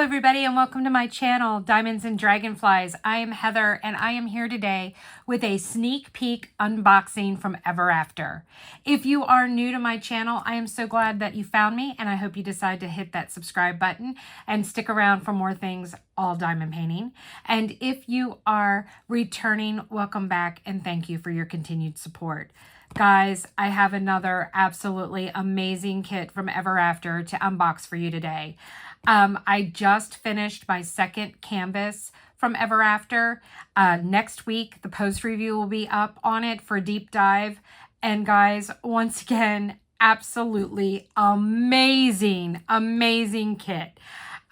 everybody, and welcome to my channel, Diamonds and Dragonflies. I am Heather, and I am here today with a sneak peek unboxing from Ever After. If you are new to my channel, I am so glad that you found me, and I hope you decide to hit that subscribe button and stick around for more things all diamond painting. And if you are returning, welcome back, and thank you for your continued support. Guys, I have another absolutely amazing kit from Ever After to unbox for you today. I just finished my second canvas from Ever After. Next week, the post review will be up on it for a deep dive. And guys, once again, absolutely amazing, amazing kit.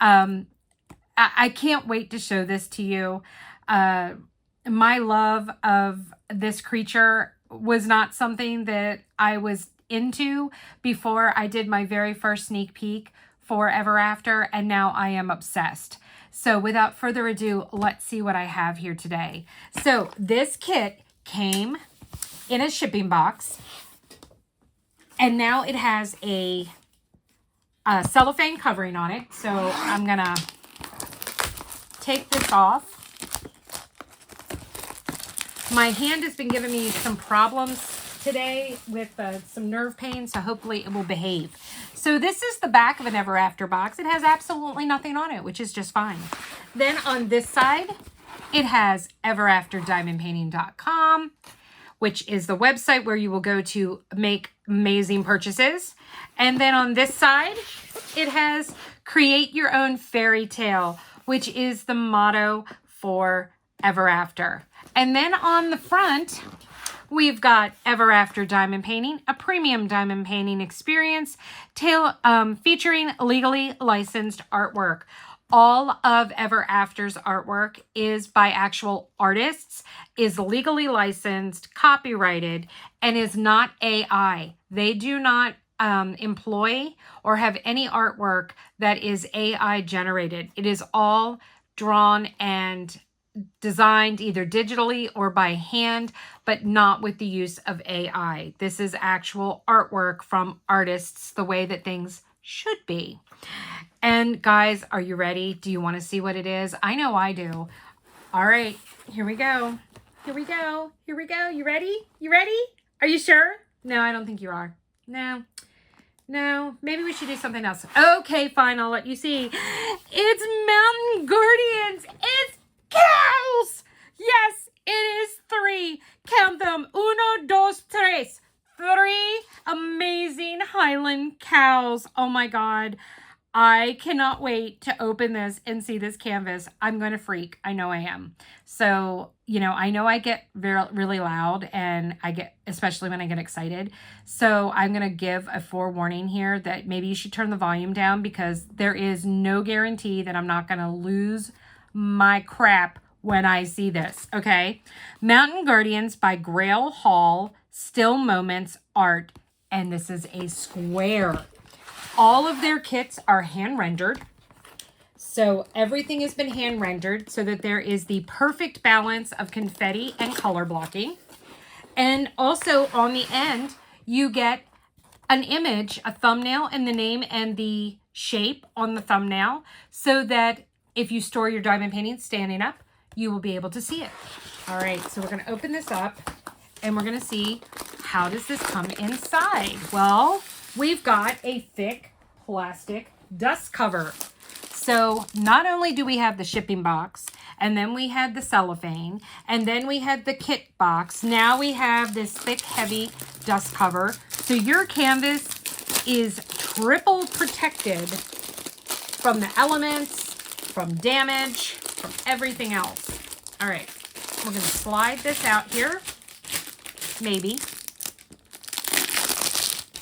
I can't wait to show this to you. My love of this creature was not something that I was into before I did my very first sneak peek for Ever After, and now I am obsessed. So without further ado, let's see what I have here today. So this kit came in a shipping box, and now it has a cellophane covering on it. So I'm gonna take this off. My hand has been giving me some problems today with some nerve pain, so hopefully it will behave. So this is the back of an Ever After box. It has absolutely nothing on it, which is just fine. Then on this side, it has everafterdiamondpainting.com, which is the website where you will go to make amazing purchases. And then on this side, it has create your own fairy tale, which is the motto for Ever After. And then on the front, we've got Ever After Diamond Painting, a premium diamond painting experience featuring legally licensed artwork. All of Ever After's artwork is by actual artists, is legally licensed, copyrighted, and is not AI. They do not employ or have any artwork that is AI generated. It is all drawn and designed either digitally or by hand, but not with the use of AI. This is actual artwork from artists, the way that things should be. And guys, are you ready? Do you want to see what it is? I know I do. All right, here we go. Here we go. Here we go. You ready? You ready? Are you sure? No, I don't think you are. No. No, maybe we should do something else. Okay, fine, I'll let you see. It's Mountain Guardians. It's cows! Yes, it is 3. Count them. 1, 2, 3. 3 amazing Highland cows. Oh my God. I cannot wait to open this and see this canvas. I'm going to freak. I know I am. So, you know I get really loud, and especially when I get excited. So I'm going to give a forewarning here that maybe you should turn the volume down, because there is no guarantee that I'm not going to lose my crap when I see this, okay? Mountain Guardians by GRAIL Hall, Still Moments Art, and this is a square. All of their kits are hand rendered. So everything has been hand rendered so that there is the perfect balance of confetti and color blocking. And also on the end, you get an image, a thumbnail, and the name and the shape on the thumbnail, so that if you store your diamond paintings standing up, you will be able to see it. All right, so we're going to open this up, and we're going to see, how does this come inside? Well, we've got a thick plastic dust cover. So not only do we have the shipping box, and then we had the cellophane, and then we had the kit box, now we have this thick, heavy dust cover. So your canvas is triple protected from the elements, from damage, from everything else. All right, we're going to slide this out here. Maybe.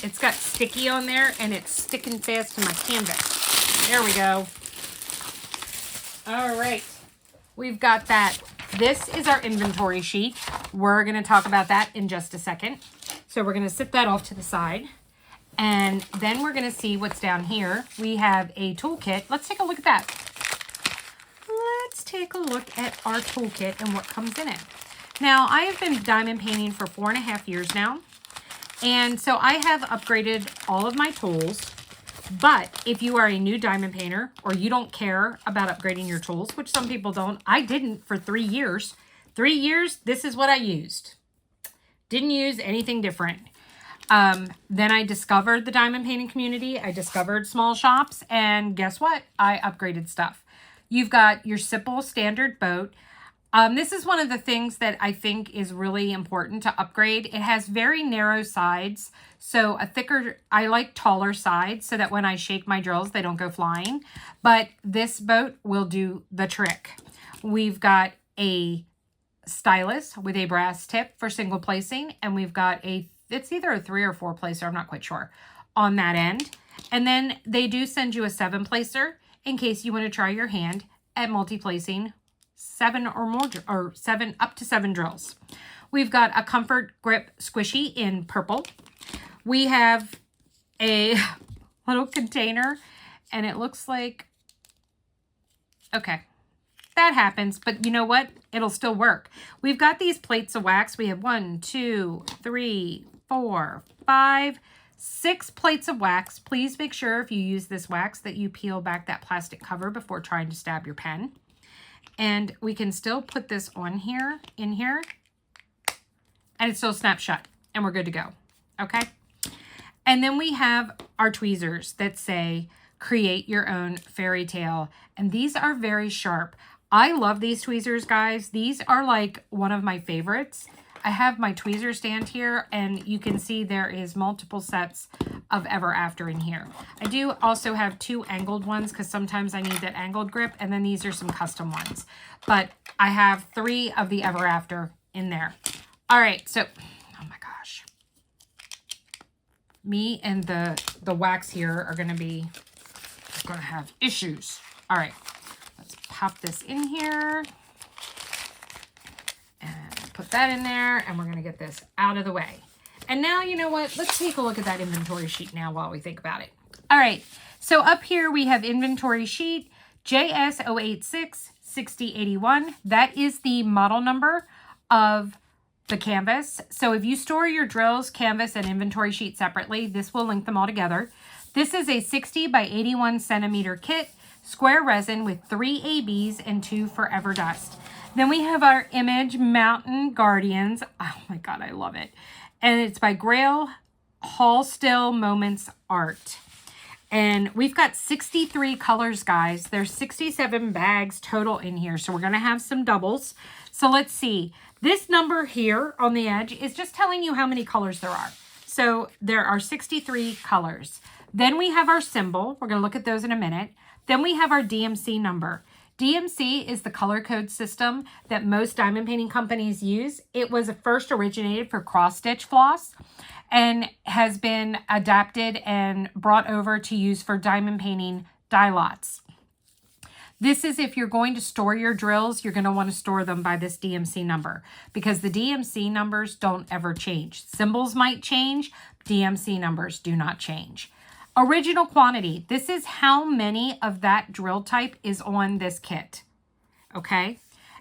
It's got sticky on there, and it's sticking fast to my canvas. There we go. All right, we've got that. This is our inventory sheet. We're going to talk about that in just a second. So we're going to sit that off to the side. And then we're going to see what's down here. We have a toolkit. Let's take a look at that. Let's take a look at our toolkit and what comes in it. Now, I have been diamond painting for 4.5 years now. And so I have upgraded all of my tools. But if you are a new diamond painter or you don't care about upgrading your tools, which some people don't, I didn't for 3 years. 3 years, this is what I used. Didn't use anything different. Then I discovered the diamond painting community. I discovered small shops, and guess what? I upgraded stuff. You've got your simple standard boat. This is one of the things that I think is really important to upgrade. It has very narrow sides, so I like taller sides so that when I shake my drills, they don't go flying. But this boat will do the trick. We've got a stylus with a brass tip for single placing, and we've got it's either a 3 or 4 placer, I'm not quite sure, on that end. And then they do send you a 7 placer in case you want to try your hand at multi-placing 7 or more, or 7 up to 7 drills. We've got a comfort grip squishy in purple. We have a little container, and it looks like, okay, that happens, but you know what? It'll still work. We've got these plates of wax. We have 1, 2, 3, 4, 5, 6 plates of wax. Please make sure if you use this wax that you peel back that plastic cover before trying to stab your pen. And we can still put this on here, in here, and it still snaps shut, and we're good to go, okay? And then we have our tweezers that say, create your own fairy tale. And these are very sharp. I love these tweezers, guys. These are like one of my favorites. I have my tweezer stand here, and you can see there is multiple sets of Ever After in here. I do also have 2 angled ones because sometimes I need that angled grip, and then these are some custom ones. But I have 3 of the Ever After in there. All right, so, oh my gosh. Me and the wax here are going to have issues. All right, let's pop this in here. Put that in there, and we're going to get this out of the way. And now, you know what? Let's take a look at that inventory sheet now while we think about it. All right, so up here we have inventory sheet JS086-6081. That is the model number of the canvas. So if you store your drills, canvas, and inventory sheet separately, this will link them all together. This is a 60 by 81 centimeter kit, square resin with 3 ABs and 2 Forever Dust. Then we have our image, Mountain Guardians. Oh my God, I love it. And it's by GRAIL, HALLSTILL Moments Art. And we've got 63 colors, guys. There's 67 bags total in here. So we're going to have some doubles. So let's see. This number here on the edge is just telling you how many colors there are. So there are 63 colors. Then we have our symbol. We're going to look at those in a minute. Then we have our DMC number. DMC is the color code system that most diamond painting companies use. It was first originated for cross-stitch floss and has been adapted and brought over to use for diamond painting die lots. This is if you're going to store your drills, you're going to want to store them by this DMC number because the DMC numbers don't ever change. Symbols might change, DMC numbers do not change. Original quantity. This is how many of that drill type is on this kit. Okay.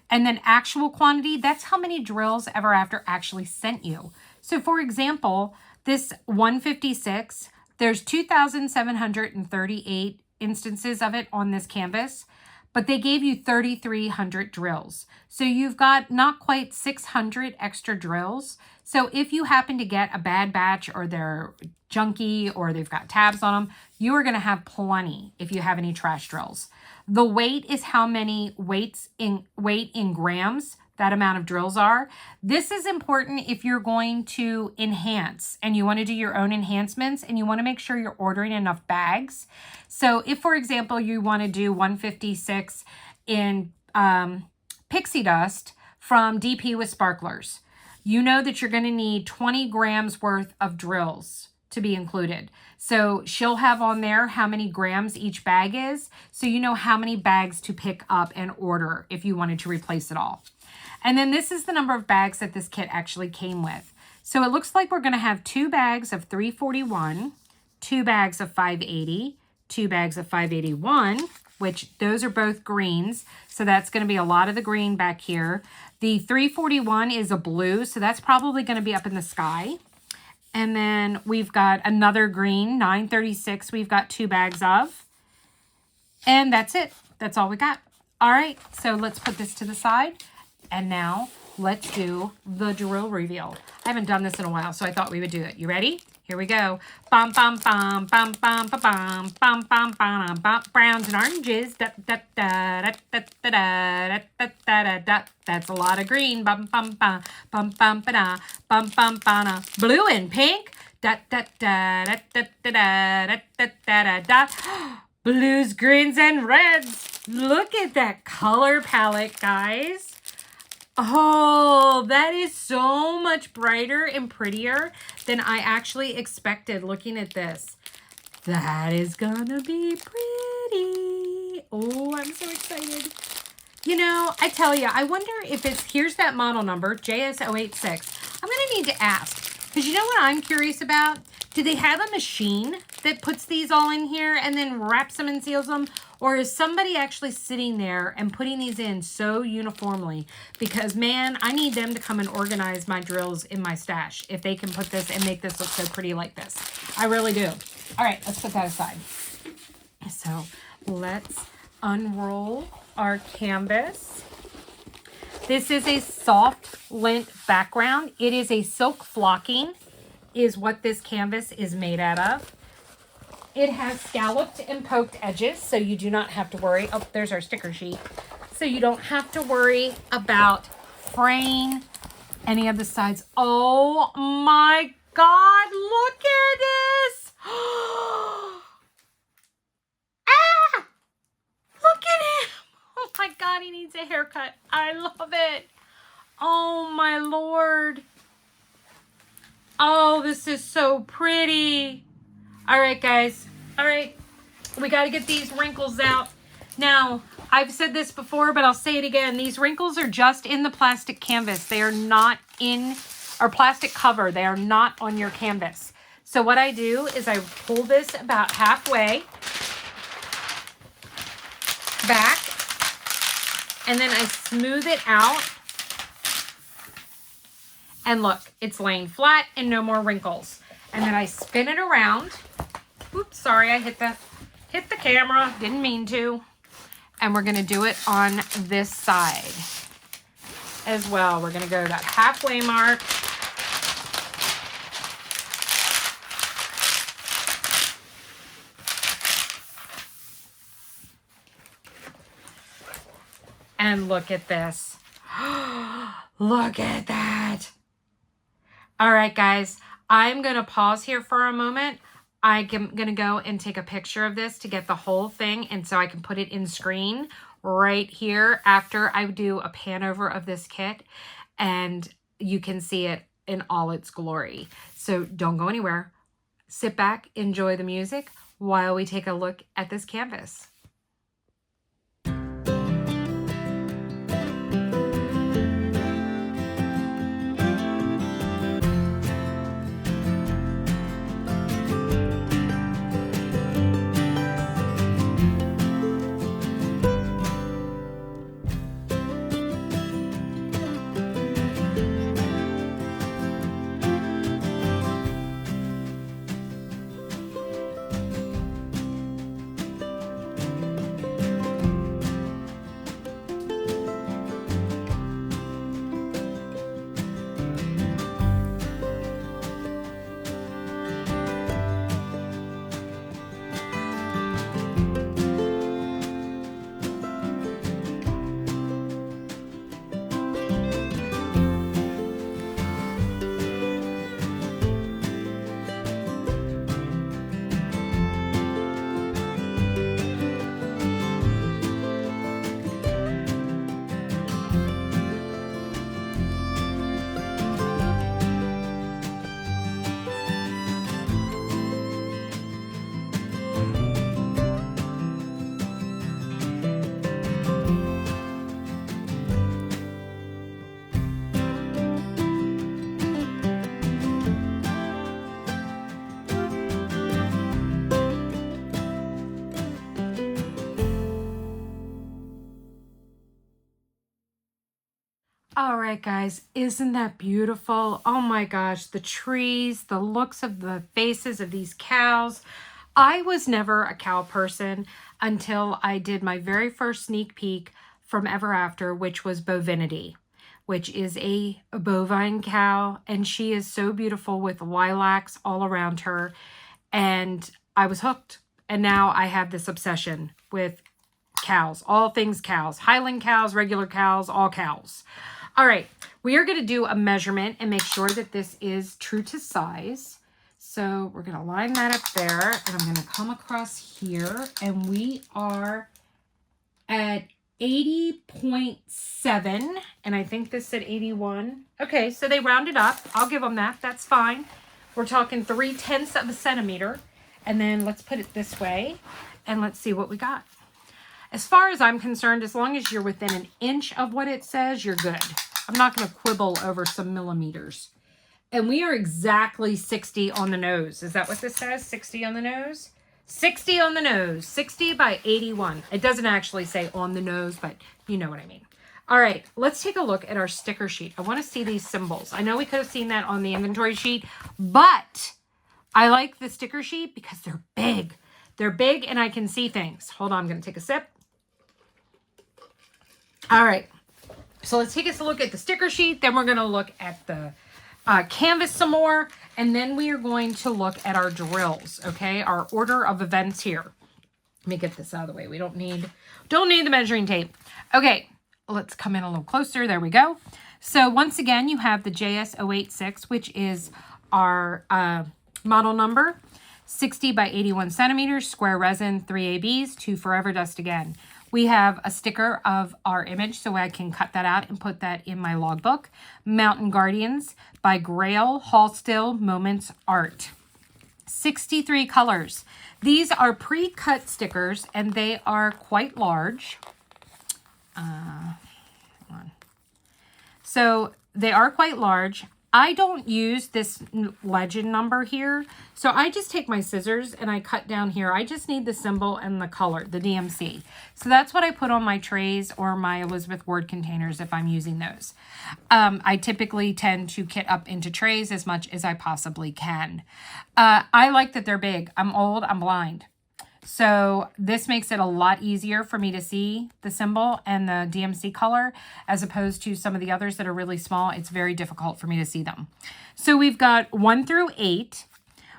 And then actual quantity, that's how many drills Ever After actually sent you. So for example, this 156, there's 2,738 instances of it on this canvas, but they gave you 3,300 drills. So you've got not quite 600 extra drills. So if you happen to get a bad batch or they're junky or they've got tabs on them, you are going to have plenty if you have any trash drills. The weight is how many weight in grams that amount of drills are. This is important if you're going to enhance and you want to do your own enhancements and you want to make sure you're ordering enough bags. So if, for example, you want to do 156 in pixie dust from DP with sparklers, you know that you're going to need 20 grams worth of drills to be included. So she'll have on there how many grams each bag is, so you know how many bags to pick up and order if you wanted to replace it all. And then this is the number of bags that this kit actually came with. So it looks like we're going to have 2 bags of 341, 2 bags of 580, 2 bags of 581, which those are both greens. So that's going to be a lot of the green back here. The 341 is a blue, so that's probably going to be up in the sky. And then we've got another green, 936. We've got 2 bags of. And that's it. That's all we got. All right, so let's put this to the side. And now let's do the drill reveal. I haven't done this in a while, so I thought we would do it. You ready? Here we go. Bum, bum, bum, bum, bum, bum, bum, bum, bum, bum, bum, browns and oranges. Da, da, da, da, da, da, da, da, da, da, da. That's a lot of green. Bum, bum, bum, bum, bum, ba, da, bum, bum, ba, da. Blue and pink. Da, da, da, da, da, da, da, da, da, da, da. Blues, greens, and reds. Look at that color palette, guys. Oh, that is so much brighter and prettier than I actually expected looking at this. That is gonna be pretty. Oh, I'm so excited. You know, I tell you, I wonder if it's, here's that model number, JS086. I'm gonna need to ask, because you know what I'm curious about? Do they have a machine that puts these all in here and then wraps them and seals them? Or is somebody actually sitting there and putting these in so uniformly? Because, man, I need them to come and organize my drills in my stash if they can put this and make this look so pretty like this. I really do. All right, let's put that aside. So let's unroll our canvas. This is a soft lint background. It is a silk flocking is what this canvas is made out of. It has scalloped and poked edges, so you do not have to worry. Oh, there's our sticker sheet. So you don't have to worry about fraying any of the sides. Oh my God, look at this. Ah, look at him. Oh my God, he needs a haircut. I love it. Oh my Lord. Oh, this is so pretty. All right, guys. All right. We got to get these wrinkles out. Now, I've said this before, but I'll say it again. These wrinkles are just in the plastic canvas. They are not in our plastic cover. They are not on your canvas. So what I do is I pull this about halfway back, and then I smooth it out. And look, it's laying flat and no more wrinkles. And then I spin it around. Oops, sorry, I hit the camera. Didn't mean to. And we're gonna do it on this side as well. We're gonna go to that halfway mark. And look at this. Look at that. All right, guys, I'm going to pause here for a moment. I'm going to go and take a picture of this to get the whole thing, and so I can put it in screen right here after I do a pan over of this kit, and you can see it in all its glory. So don't go anywhere. Sit back, enjoy the music while we take a look at this canvas. All right, guys, isn't that beautiful? Oh my gosh, the trees, the looks of the faces of these cows. I was never a cow person until I did my very first sneak peek from Ever After, which was Bovinity, which is a bovine cow, and she is so beautiful with lilacs all around her, and I was hooked. And now I have this obsession with cows, all things cows, Highland cows, regular cows, all cows. All right, we are going to do a measurement and make sure that this is true to size. So we're going to line that up there, and I'm going to come across here, and we are at 80.7, and I think this said 81. Okay, so they rounded up. I'll give them that. That's fine. We're talking 3/10 of a centimeter, and then let's put it this way, and let's see what we got. As far as I'm concerned, as long as you're within an inch of what it says, you're good. I'm not going to quibble over some millimeters. And we are exactly 60 on the nose. Is that what this says? 60 on the nose? 60 on the nose. 60 by 81. It doesn't actually say on the nose, but you know what I mean. All right, let's take a look at our sticker sheet. I want to see these symbols. I know we could have seen that on the inventory sheet, but I like the sticker sheet because they're big. They're big and I can see things. Hold on, I'm going to take a sip. All right, so let's take a look at the sticker sheet. Then we're going to look at the canvas some more. And then we are going to look at our drills, okay? Our order of events here. Let me get this out of the way. We don't need the measuring tape. Okay, let's come in a little closer. There we go. So once again, you have the JS086, which is our model number. 60 by 81 centimeters, square resin, 3 ABs, 2 Forever Dust Again. We have a sticker of our image, so I can cut that out and put that in my logbook. Mountain Guardians by GRAIL, HALLSTILL, Moments Art. 63 colors. These are pre-cut stickers, and they are quite large. Hold on. So they are quite large. I don't use this legend number here, so I just take my scissors and I cut down here. I just need the symbol and the color, the DMC. So that's what I put on my trays or my Elizabeth Ward containers if I'm using those. I typically tend to kit up into trays as much as I possibly can. I like that they're big. I'm old, I'm blind. So this makes it a lot easier for me to see the symbol and the DMC color as opposed to some of the others that are really small. It's very difficult for me to see them. So we've got 1 through 8.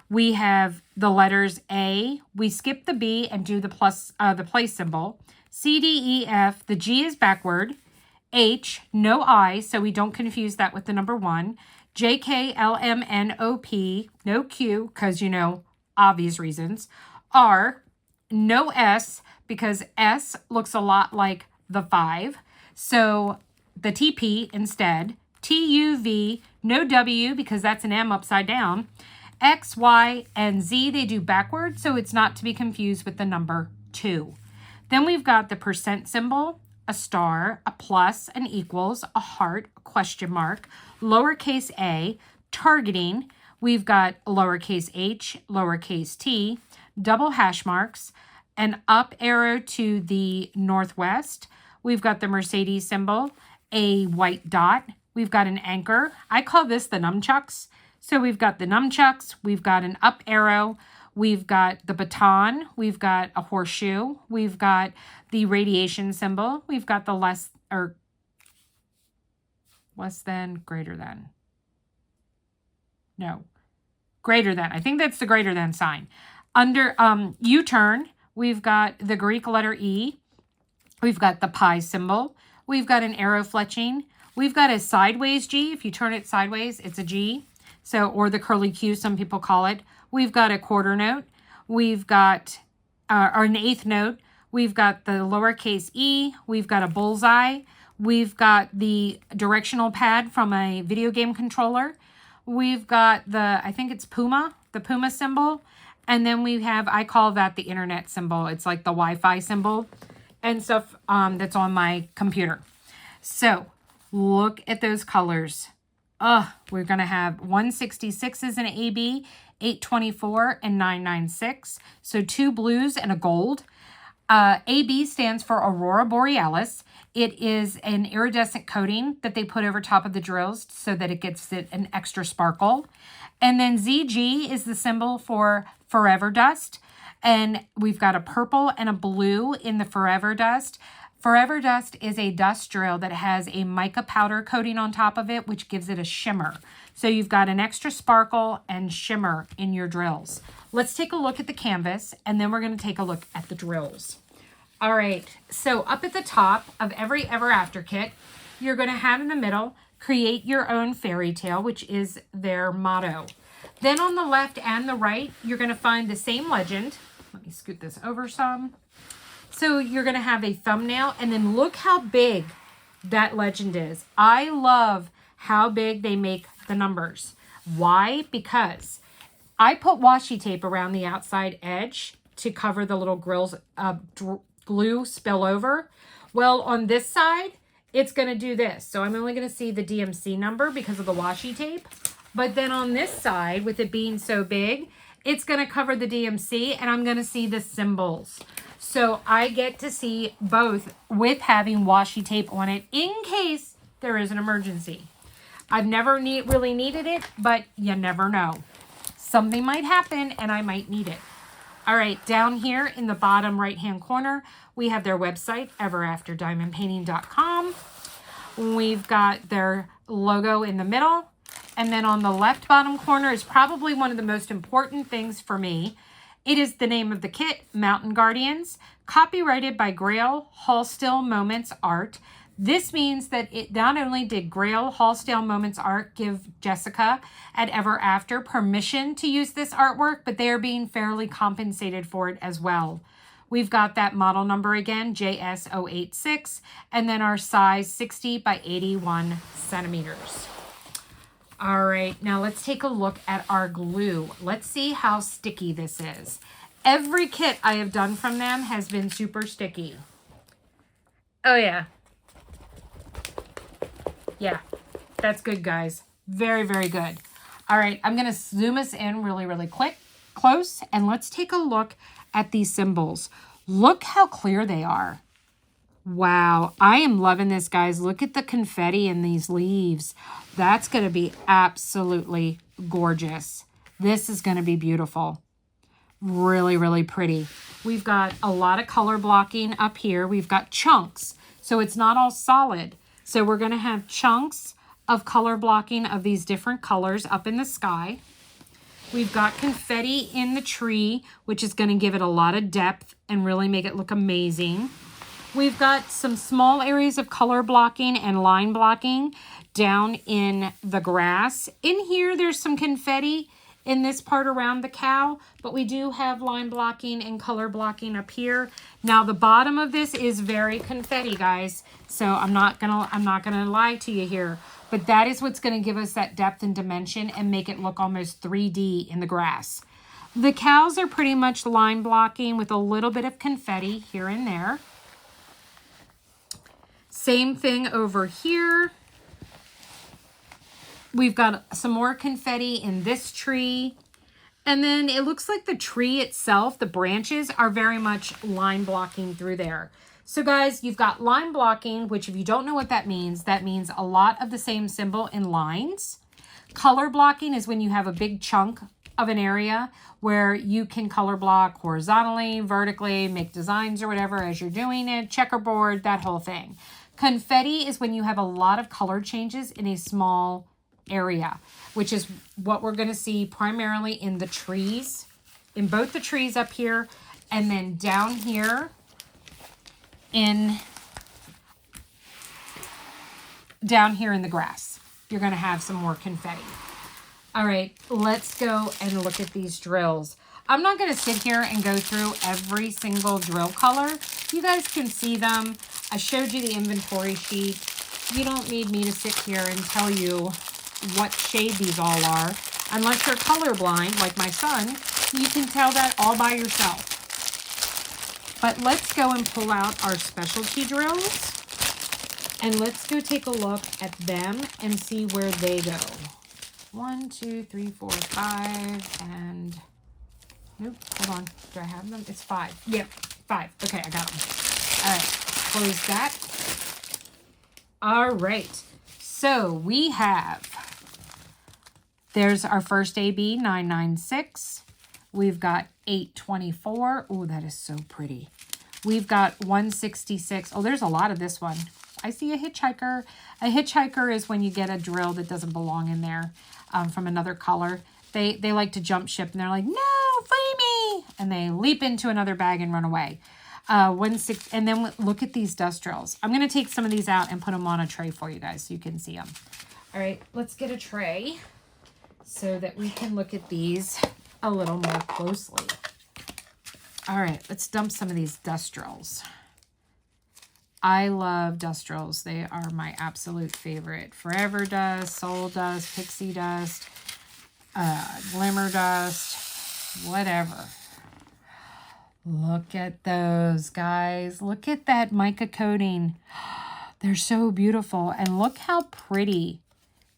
We have the letters A. We skip the B and do the plus, the place symbol. C, D, E, F. The G is backward. H, no I, so we don't confuse that with the number 1. J, K, L, M, N, O, P. No Q, because, you know, obvious reasons. R, no S, because S looks a lot like the 5. So the TP instead. TUV, no W, because that's an M upside down. X, Y, and Z, they do backwards, so it's not to be confused with the number 2. Then we've got the percent symbol, a star, a plus, an equals, a heart, a question mark, lowercase a, targeting. We've got lowercase h, lowercase t, double hash marks, an up arrow to the northwest. We've got the Mercedes symbol, a white dot. We've got an anchor. I call this the nunchucks. So we've got the nunchucks. We've got an up arrow. We've got the baton. We've got a horseshoe. We've got the radiation symbol. We've got the less than, greater than. No, greater than. I think that's the greater than sign. Under U-turn, we've got the Greek letter E. We've got the pi symbol. We've got an arrow fletching. We've got a sideways G. If you turn it sideways, it's a G. So, or the curly Q, some people call it. We've got a quarter note. We've got or an eighth note. We've got the lowercase e. We've got a bullseye. We've got the directional pad from a video game controller. We've got the, I think it's Puma, the Puma symbol. And then we have, I call that the internet symbol. It's like the Wi-Fi symbol and stuff that's on my computer. So look at those colors. We're going to have 166 as an AB, 824, and 996. So 2 blues and a gold. AB stands for Aurora Borealis. It is an iridescent coating that they put over top of the drills so that it gives it an extra sparkle. And then ZG is the symbol for Forever Dust. And we've got a purple and a blue in the Forever Dust. Forever Dust is a dust drill that has a mica powder coating on top of it, which gives it a shimmer. So you've got an extra sparkle and shimmer in your drills. Let's take a look at the canvas, and then we're going to take a look at the drills. All right, so up at the top of every Ever After kit, you're going to have in the middle, create your own fairy tale, which is their motto. Then on the left and the right, you're going to find the same legend. Let me scoot this over some. So you're going to have a thumbnail, and then look how big that legend is. I love how big they make the numbers. Why? Because I put washi tape around the outside edge to cover the little grills glue spill over. Well, on this side, it's going to do this. So I'm only going to see the DMC number because of the washi tape. But then on this side, with it being so big, it's going to cover the DMC, and I'm going to see the symbols. So I get to see both with having washi tape on it in case there is an emergency. I've never really needed it, but you never know. Something might happen and I might need it. All right, down here in the bottom right-hand corner, we have their website, everafterdiamondpainting.com. We've got their logo in the middle. And then on the left bottom corner is probably one of the most important things for me. It is the name of the kit, Mountain Guardians, copyrighted by GRAIL, HALLSTILL Moments Art. This means that it not only did GRAIL, HALLSTILL Moments Art give Jessica at Ever After permission to use this artwork, but they are being fairly compensated for it as well. We've got that model number again, JS086, and then our size 60 by 81 centimeters. All right, now let's take a look at our glue. Let's see how sticky this is. Every kit I have done from them has been super sticky. Oh yeah. Yeah, that's good, guys. Very, very good. All right, I'm gonna zoom us in really close, and let's take a look at these symbols. Look how clear they are. Wow, I am loving this, guys. Look at the confetti in these leaves. That's going to be absolutely gorgeous. This is going to be beautiful. Really, really pretty. We've got a lot of color blocking up here. We've got chunks, so it's not all solid. So we're going to have chunks of color blocking of these different colors up in the sky. We've got confetti in the tree, which is going to give it a lot of depth and really make it look amazing. We've got some small areas of color blocking and line blocking down in the grass. In here, there's some confetti in this part around the cow, but we do have line blocking and color blocking up here. Now, the bottom of this is very confetti, guys. So I'm not gonna lie to you here, but that is what's gonna give us that depth and dimension and make it look almost 3D in the grass. The cows are pretty much line blocking with a little bit of confetti here and there. Same thing over here. We've got some more confetti in this tree. And then it looks like the tree itself, the branches, are very much line blocking through there. So guys, you've got line blocking, which if you don't know what that means a lot of the same symbol in lines. Color blocking is when you have a big chunk of an area where you can color block horizontally, vertically, make designs or whatever as you're doing it, checkerboard, that whole thing. Confetti is when you have a lot of color changes in a small area, which is what we're going to see primarily in the trees, in both the trees up here, and then down here in the grass. You're going to have some more confetti. All right, let's go and look at these drills. I'm not going to sit here and go through every single drill color. You guys can see them. I showed you the inventory sheet. You don't need me to sit here and tell you what shade these all are. Unless you're colorblind, like my son, you can tell that all by yourself. But let's go and pull out our specialty drills. And let's go take a look at them and see where they go. 1, 2, 3, 4, 5, and... Nope, hold on. Do I have them? It's 5. Yep, 5. Okay, I got them. All right, close that. All right, so we have, there's our first AB, 996. We've got 824. Oh, that is so pretty. We've got 166. Oh, there's a lot of this one. I see a hitchhiker. A hitchhiker is when you get a drill that doesn't belong in there from another color. They like to jump ship, and they're like, no, free me! And they leap into another bag and run away. And then look at these dust drills. I'm going to take some of these out and put them on a tray for you guys so you can see them. All right, let's get a tray so that we can look at these a little more closely. All right, let's dump some of these dust drills. I love dust drills. They are my absolute favorite. Forever dust, soul dust, pixie dust, glimmer dust, whatever. Look at those, guys. Look at that mica coating. They're so beautiful. And look how pretty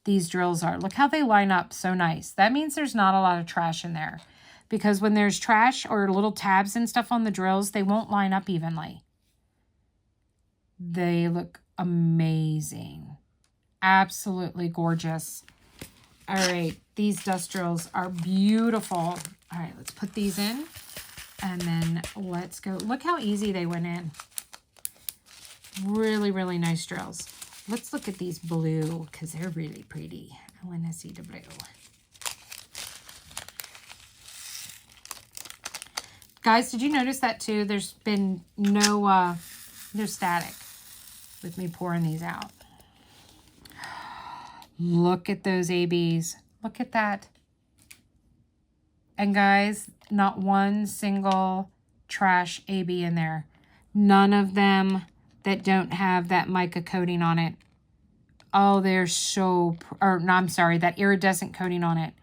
these drills are. Look how they line up so nice. That means there's not a lot of trash in there. Because when there's trash or little tabs and stuff on the drills, they won't line up evenly. They look amazing. Absolutely gorgeous. All right, these dust drills are beautiful. All right, let's put these in. And then let's go. Look how easy they went in. Really, really nice drills. Let's look at these blue because they're really pretty. I want to see the blue. Guys, did you notice that too? There's been no static with me pouring these out. Look at those ABs. Look at that. And guys, not one single trash AB in there. None of them that don't have that mica coating on it. Oh, they're so, or no, I'm sorry, that iridescent coating on it.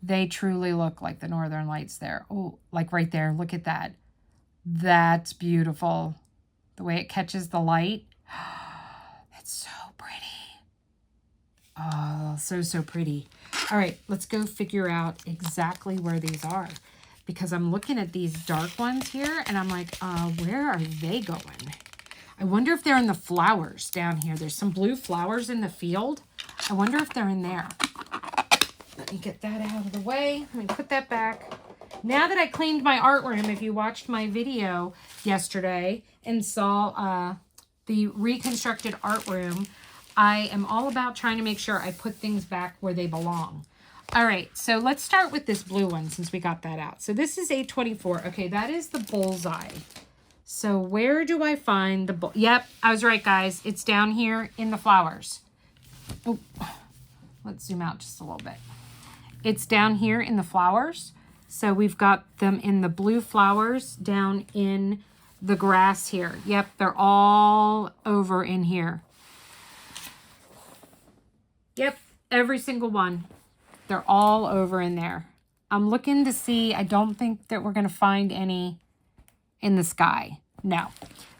They truly look like the Northern Lights there. Oh, like right there. Look at that. That's beautiful. The way it catches the light. That's so pretty. Oh, so, so pretty. All right, let's go figure out exactly where these are. Because I'm looking at these dark ones here, and I'm like, where are they going? I wonder if they're in the flowers down here. There's some blue flowers in the field. I wonder if they're in there. Let me get that out of the way. Let me put that back. Now that I cleaned my art room, if you watched my video yesterday and saw the reconstructed art room, I am all about trying to make sure I put things back where they belong. All right, so let's start with this blue one since we got that out. So this is 824. Okay, that is the bullseye. So where do I find the bull? Yep, I was right, guys. It's down here in the flowers. Oh, let's zoom out just a little bit. It's down here in the flowers. So we've got them in the blue flowers down in the grass here. Yep, they're all over in here. Yep, every single one. They're all over in there. I'm looking to see, I don't think that we're going to find any in the sky. No,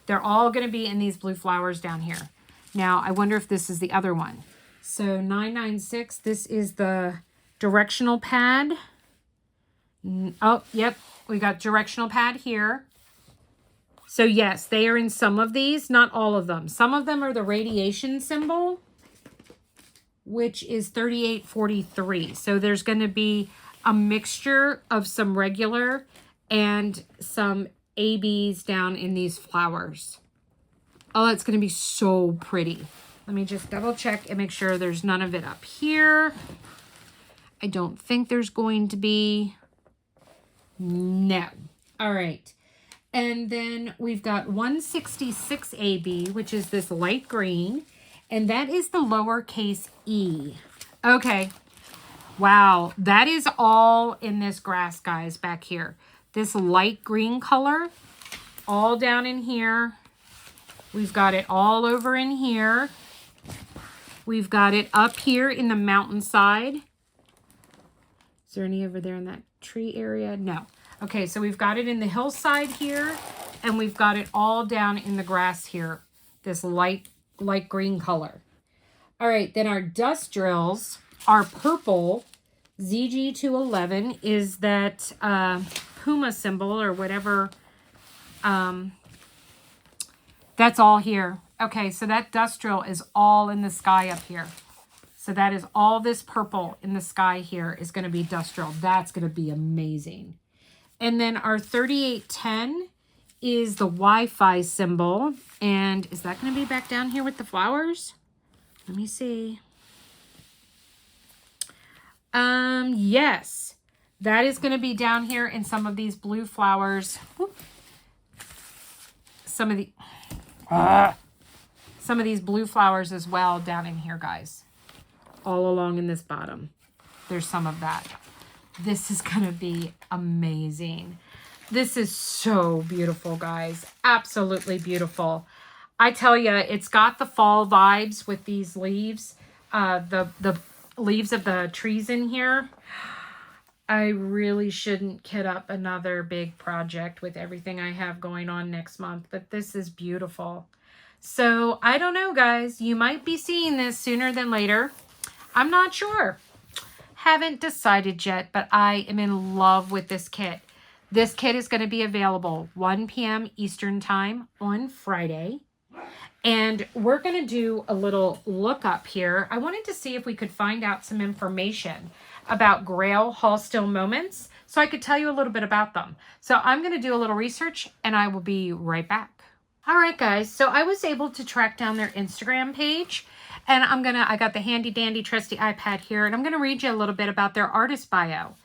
they're all going to be in these blue flowers down here. Now, I wonder if this is the other one. So 996, this is the directional pad. Oh, yep, we got directional pad here. So yes, they are in some of these, not all of them. Some of them are the radiation symbol, which is 3843. So there's going to be a mixture of some regular and some ABs down in these flowers. Oh, that's going to be so pretty. Let me just double check and make sure there's none of it up here. I don't think there's going to be. No. All right. And then we've got 166 AB, which is this light green. And that is the lowercase e. Okay. Wow. That is all in this grass, guys, back here. This light green color, all down in here. We've got it all over in here. We've got it up here in the mountainside. Is there any over there in that tree area? No. Okay, so we've got it in the hillside here, and we've got it all down in the grass here, this light green color. All right, then our dust drills are purple. ZG211 is that Puma symbol or whatever That's all here. Okay, so that industrial is all in the sky up here. So that is all this purple in the sky here is going to be industrial. That's going to be amazing. And then our 3810 is the Wi-Fi symbol. And is that going to be back down here with the flowers? Let me see. Yes. That is going to be down here in some of these blue flowers. Whoop. Some of these blue flowers as well down in here, guys. All along in this bottom. There's some of that. This is going to be amazing. This is so beautiful, guys. Absolutely beautiful. I tell you, it's got the fall vibes with these leaves. The leaves of the trees in here. I really shouldn't kid up another big project with everything I have going on next month, but this is beautiful. So I don't know, guys. You might be seeing this sooner than later. I'm not sure. Haven't decided yet, but I am in love with this kit. This kit is going to be available 1 p.m. Eastern time on Friday. And we're going to do a little look up here. I wanted to see if we could find out some information about GRAIL HALLSTILL moments so I could tell you a little bit about them. So I'm going to do a little research and I will be right back. All right, guys. So I was able to track down their Instagram page and I got the handy dandy trusty iPad here and I'm going to read you a little bit about their artist bio.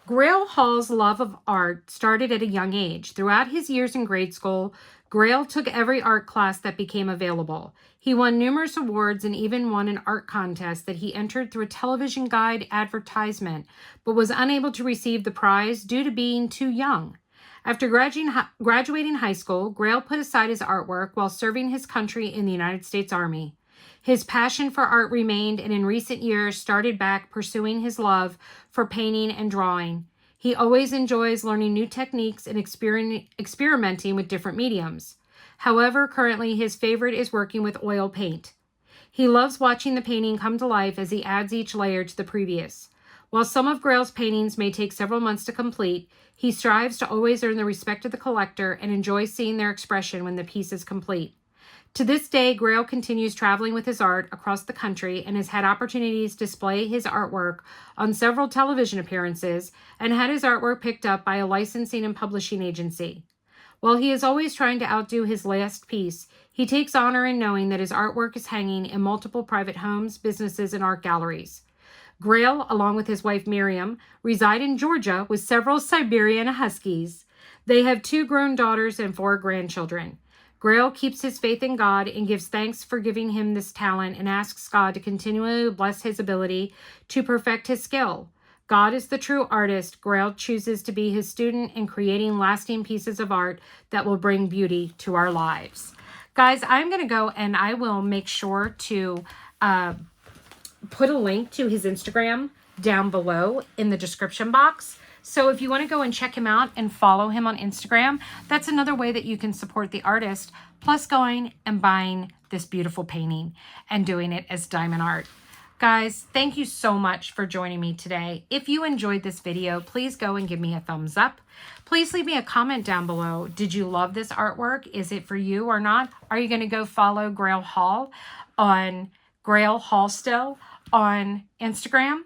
GRAIL Hall's love of art started at a young age. Throughout his years in grade school, GRAIL took every art class that became available. He won numerous awards and even won an art contest that he entered through a television guide advertisement, but was unable to receive the prize due to being too young. After graduating high school, GRAIL put aside his artwork while serving his country in the United States Army. His passion for art remained and in recent years started back pursuing his love for painting and drawing. He always enjoys learning new techniques and experimenting with different mediums. However, currently his favorite is working with oil paint. He loves watching the painting come to life as he adds each layer to the previous. While some of GRAIL's paintings may take several months to complete, he strives to always earn the respect of the collector and enjoys seeing their expression when the piece is complete. To this day, GRAIL continues traveling with his art across the country and has had opportunities to display his artwork on several television appearances and had his artwork picked up by a licensing and publishing agency. While he is always trying to outdo his last piece, he takes honor in knowing that his artwork is hanging in multiple private homes, businesses, and art galleries. GRAIL, along with his wife Miriam, reside in Georgia with several Siberian Huskies. They have 2 grown daughters and 4 grandchildren. GRAIL keeps his faith in God and gives thanks for giving him this talent and asks God to continually bless his ability to perfect his skill. God is the true artist. GRAIL chooses to be his student in creating lasting pieces of art that will bring beauty to our lives. Guys, I'm going to go and I will make sure to put a link to his Instagram down below in the description box. So if you want to go and check him out and follow him on Instagram, that's another way that you can support the artist, plus going and buying this beautiful painting and doing it as diamond art. Guys, thank you so much for joining me today. If you enjoyed this video, please go and give me a thumbs up. Please leave me a comment down below. Did you love this artwork? Is it for you or not? Are you going to go follow GRAIL Hall on GRAIL HALLSTILL on Instagram?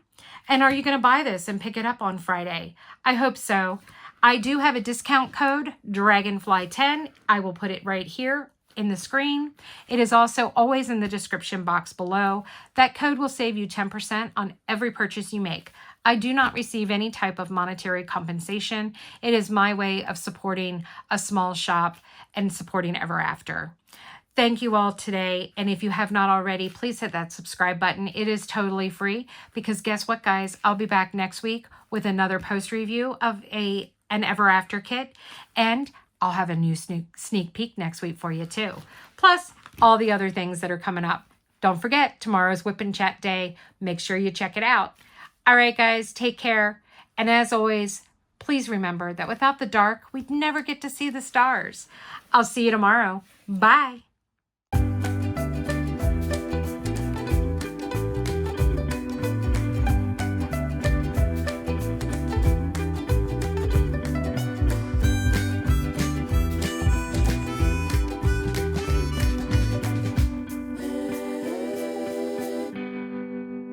And are you going to buy this and pick it up on Friday? I hope so. I do have a discount code, Dragonfly10. I will put it right here in the screen. It is also always in the description box below. That code will save you 10% on every purchase you make. I do not receive any type of monetary compensation. It is my way of supporting a small shop and supporting Ever After. Thank you all today, and if you have not already, please hit that subscribe button. It is totally free, because guess what, guys? I'll be back next week with another post review of an Ever After kit, and I'll have a new sneak peek next week for you too. Plus, all the other things that are coming up. Don't forget, tomorrow's Whip and Chat Day. Make sure you check it out. All right, guys, take care, and as always, please remember that without the dark, we'd never get to see the stars. I'll see you tomorrow. Bye.